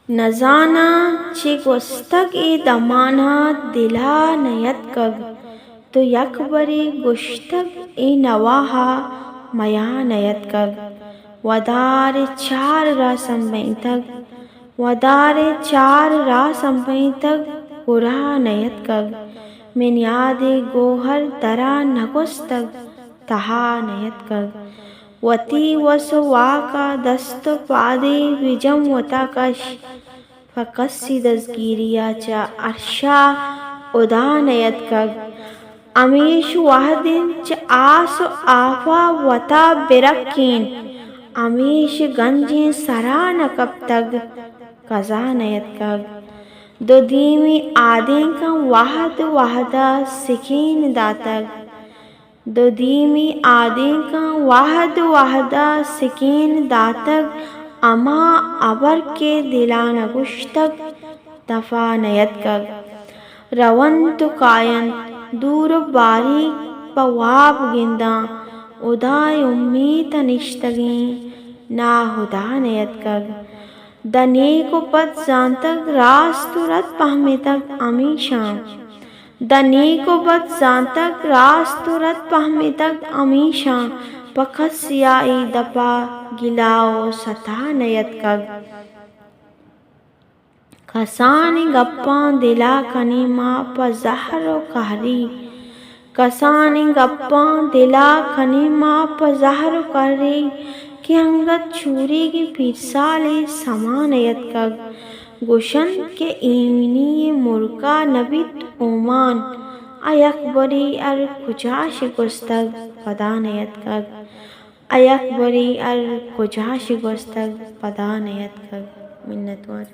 نزانا چه گستگ ای دمانا دلا نیت کگ تو یک بری گشتگ ای نواها میا نیت کگ ودار چار را سنبینتگ ودار چار را سنبینتگ گرا نیت کگ من یاد گوہر درا نگستگ تہا نیت کگ وتی وسو واکا دست پادے وجم وتا کش فکسی دزگیریا چا عرشا ادا نیت کگ امیش وحدن چا آس و آفا وتا برکین امیش گنجیں سرا نکب تگ قضا نیت کگ دو دیمی آدیں کا وحد وحدہ سکین داتگ دو دیمی آدیں کا وحد وحدہ سکین داتگ اما ابر کے دلان گشتگ دفا نیت کگ رون تو کائن دور باری پواب گنداں ادائے امید نشتگیں نا ہدا نیت کگ دا نیک و بد زانتگ راست و رد پہمیتگ امیشاں دا نیک و بد زانتگ راست و رد پہمیتگ امیشاں پکس سیائی دپا گلاو ستا نیت کگ کسانی گپاں دلا کنی ما پا زہر و قہری کسانی گپاں دلا کنی ما پا زہر و قہری کہ انگت چوری کی پیرسالی سما نیت کگ گوشن کے ایمنی مرکا نبیت اومان ایک بری ار کجاش گستگ پدا نیت کگ ایک بری ار کجاش گستگ پدا نیت کگ منت وار